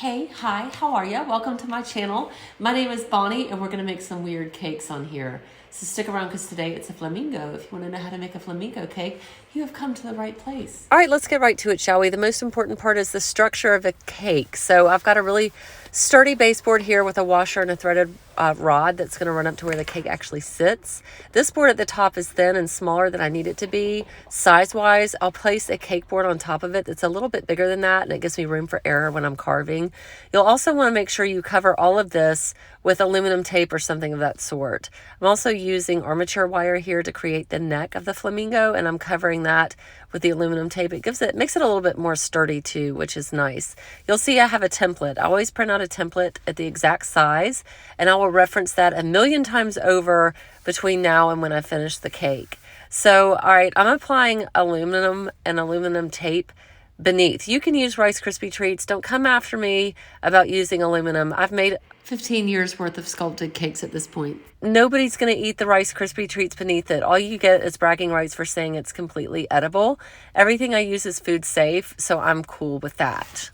Hey, hi, how are you? Welcome to my channel. My name is Bonnie and we're going to make some weird cakes on here. So stick around because today it's a flamingo. If you want to know how to make a flamingo cake, you have come to the right place. All right, let's get right to it, shall we? The most important part is the structure of a cake. So I've got a really sturdy baseboard here with a washer and a threaded rod that's going to run up to where the cake actually sits. This board at the top is thin and smaller than I need it to be. Size-wise, I'll place a cake board on top of it that's a little bit bigger than that, and it gives me room for error when I'm carving. You'll also want to make sure you cover all of this with aluminum tape or something of that sort. I'm also using armature wire here to create the neck of the flamingo, and I'm covering that with the aluminum tape. Makes it a little bit more sturdy too, which is nice. You'll see I have a template. I always print out a template at the exact size, and I will reference that a million times over between now and when I finish the cake. So, all right, I'm applying aluminum and aluminum tape beneath. You can use Rice Krispie treats. Don't come after me about using aluminum. I've made 15 years worth of sculpted cakes at this point. Nobody's going to eat the Rice Krispie treats beneath it. All you get is bragging rights for saying it's completely edible. Everything I use is food safe, so I'm cool with that.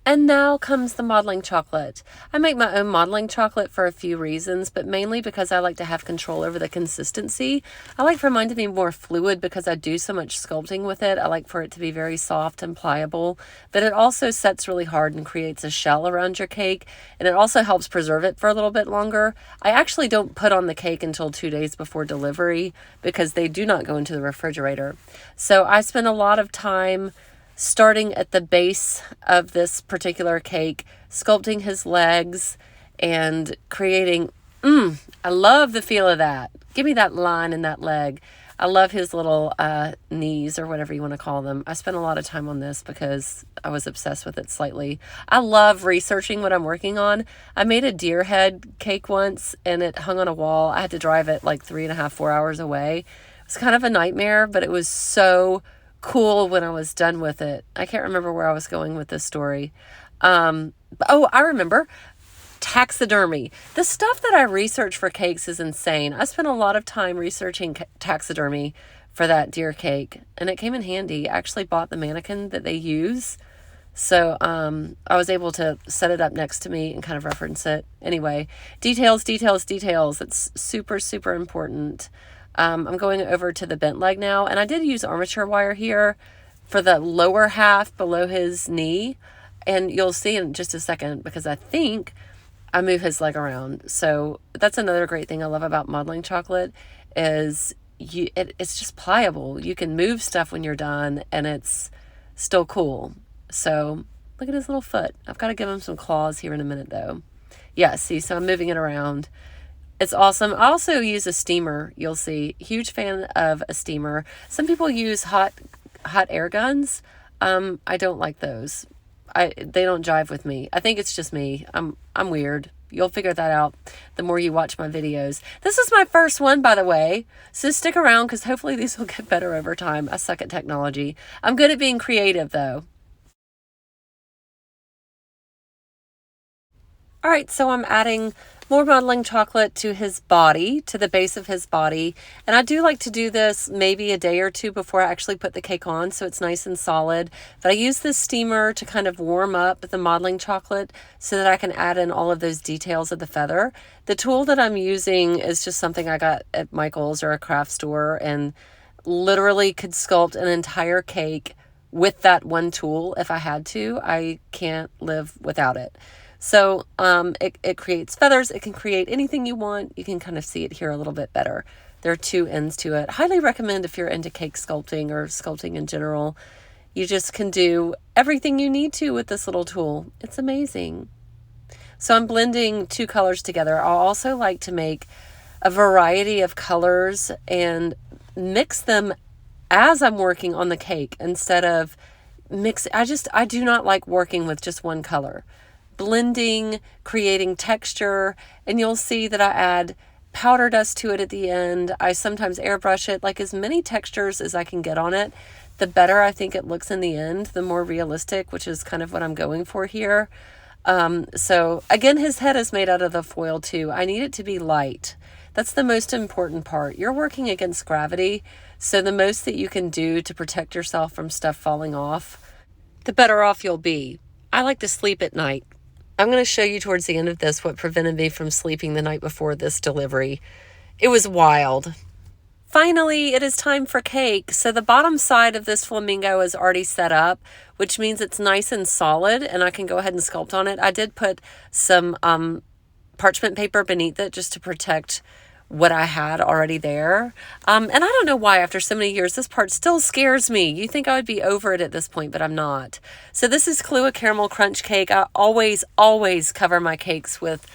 And now comes the modeling chocolate. I make my own modeling chocolate for a few reasons, but mainly because I like to have control over the consistency. I like for mine to be more fluid because I do so much sculpting with it. I like for it to be very soft and pliable, but it also sets really hard and creates a shell around your cake, and it also helps preserve it for a little bit longer. I actually don't put on the cake until 2 days before delivery because they do not go into the refrigerator. So I spend a lot of time starting at the base of this particular cake, sculpting his legs and creating, I love the feel of that. Give me that line in that leg. I love his little knees or whatever you want to call them. I spent a lot of time on this because I was obsessed with it slightly. I love researching what I'm working on. I made a deer head cake once and it hung on a wall. I had to drive it like 3.5, 4 hours away. It was kind of a nightmare, but it was so cool when I was done with it. I can't remember where I was going with this story. I remember. Taxidermy. The stuff that I research for cakes is insane. I spent a lot of time researching taxidermy for that deer cake, and it came in handy. I actually bought the mannequin that they use, so I was able to set it up next to me and kind of reference it. Anyway, details. It's super, super important. I'm going over to the bent leg now, and I did use armature wire here for the lower half below his knee, and you'll see in just a second because I think I move his leg around. So that's another great thing I love about modeling chocolate is it's just pliable. You can move stuff when you're done, and it's still cool. So look at his little foot. I've got to give him some claws here in a minute, though. Yeah, see, so I'm moving it around. It's awesome. I also use a steamer, you'll see. Huge fan of a steamer. Some people use hot air guns. I don't like those. They don't jive with me. I think it's just me. I'm weird. You'll figure that out the more you watch my videos. This is my first one, by the way. So stick around because hopefully these will get better over time. I suck at technology. I'm good at being creative, though. All right, so I'm adding more modeling chocolate to his body, to the base of his body. And I do like to do this maybe a day or two before I actually put the cake on so it's nice and solid. But I use this steamer to kind of warm up the modeling chocolate so that I can add in all of those details of the feather. The tool that I'm using is just something I got at Michael's or a craft store and literally could sculpt an entire cake with that one tool if I had to. I can't live without it. So it creates feathers. It can create anything you want. You can kind of see it here a little bit better. There are two ends to it. Highly recommend if you're into cake sculpting or sculpting in general. You just can do everything you need to with this little tool. It's amazing. So I'm blending two colors together. I'll also like to make a variety of colors and mix them as I'm working on the cake instead of I do not like working with just one color. Blending, creating texture, and you'll see that I add powder dust to it at the end. I sometimes airbrush it, like as many textures as I can get on it. The better I think it looks in the end, the more realistic, which is kind of what I'm going for here. So again, his head is made out of the foil too. I need it to be light. That's the most important part. You're working against gravity, so the most that you can do to protect yourself from stuff falling off, the better off you'll be. I like to sleep at night. I'm going to show you towards the end of this what prevented me from sleeping the night before this delivery. It was wild. Finally, it is time for cake. So the bottom side of this flamingo is already set up, which means it's nice and solid, and I can go ahead and sculpt on it. I did put some parchment paper beneath it just to protect what I had already there. And I don't know why after so many years, this part still scares me. You think I would be over it at this point, but I'm not. So this is Kahlua Caramel Crunch Cake. I always cover my cakes with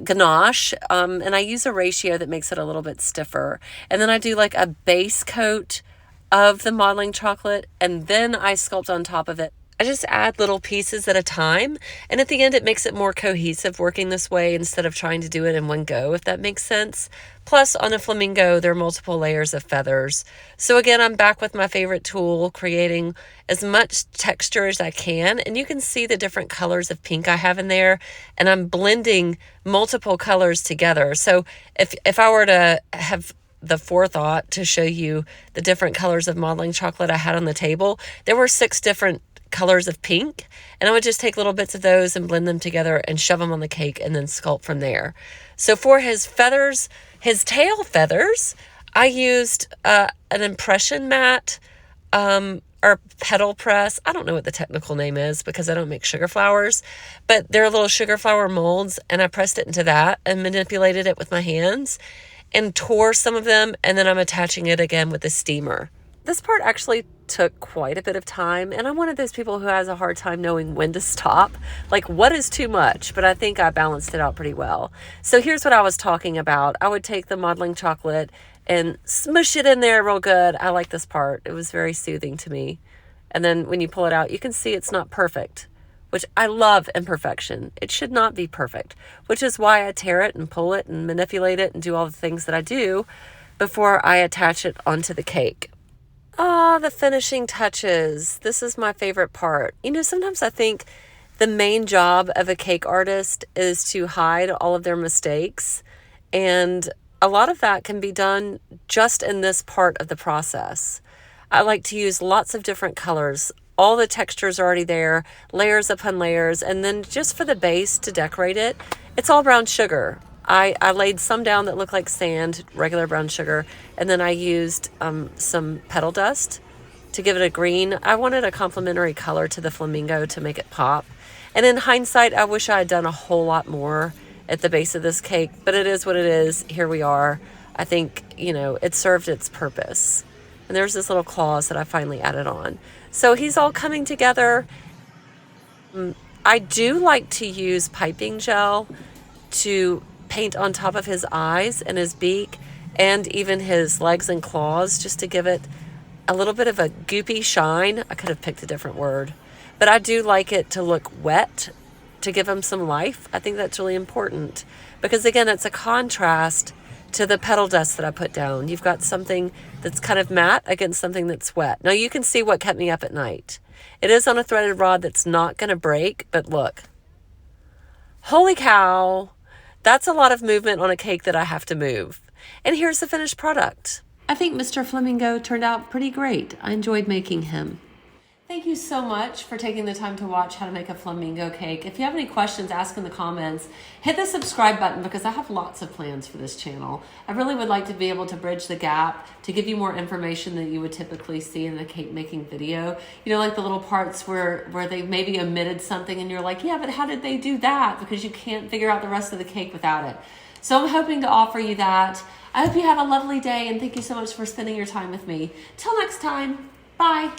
ganache, and I use a ratio that makes it a little bit stiffer. And then I do like a base coat of the modeling chocolate, and then I sculpt on top of it. I just add little pieces at a time, and at the end it makes it more cohesive working this way instead of trying to do it in one go, if that makes sense. Plus, on a flamingo, there are multiple layers of feathers. So again, I'm back with my favorite tool, creating as much texture as I can, and you can see the different colors of pink I have in there, and I'm blending multiple colors together. So if I were to have the forethought to show you the different colors of modeling chocolate I had on the table, there were 6 different colors of pink, and I would just take little bits of those and blend them together and shove them on the cake and then sculpt from there. So for his feathers, his tail feathers, I used an impression mat or petal press. I don't know what the technical name is because I don't make sugar flowers, but they're little sugar flower molds, and I pressed it into that and manipulated it with my hands and tore some of them, and then I'm attaching it again with a steamer. This part actually took quite a bit of time, and I'm one of those people who has a hard time knowing when to stop. Like, what is too much? But I think I balanced it out pretty well. So here's what I was talking about. I would take the modeling chocolate and smush it in there real good. I like this part. It was very soothing to me. And then when you pull it out, you can see it's not perfect, which I love imperfection. It should not be perfect, which is why I tear it and pull it and manipulate it and do all the things that I do before I attach it onto the cake. Ah, the finishing touches. This is my favorite part. You know, sometimes I think the main job of a cake artist is to hide all of their mistakes. And a lot of that can be done just in this part of the process. I like to use lots of different colors. All the textures are already there, layers upon layers. And then just for the base to decorate it, it's all brown sugar. I laid some down that looked like sand, regular brown sugar, and then I used some petal dust to give it a green. I wanted a complementary color to the flamingo to make it pop. And in hindsight, I wish I had done a whole lot more at the base of this cake, but it is what it is. Here we are. I think, you know, it served its purpose. And there's this little claws that I finally added on. So he's all coming together. I do like to use piping gel to paint on top of his eyes and his beak and even his legs and claws, just to give it a little bit of a goopy shine. I could have picked a different word, but I do like it to look wet to give him some life. I think that's really important because, again, it's a contrast to the petal dust that I put down. You've got something that's kind of matte against something that's wet. Now you can see what kept me up at night. It is on a threaded rod that's not going to break, but look. Holy cow. That's a lot of movement on a cake that I have to move. And here's the finished product. I think Mr. Flamingo turned out pretty great. I enjoyed making him. Thank you so much for taking the time to watch how to make a flamingo cake. If you have any questions, ask in the comments. Hit the subscribe button because I have lots of plans for this channel. I really would like to be able to bridge the gap to give you more information that you would typically see in a cake making video. You know, like the little parts where they maybe omitted something and you're like, yeah, but how did they do that? Because you can't figure out the rest of the cake without it. So I'm hoping to offer you that. I hope you have a lovely day and thank you so much for spending your time with me. Till next time, bye.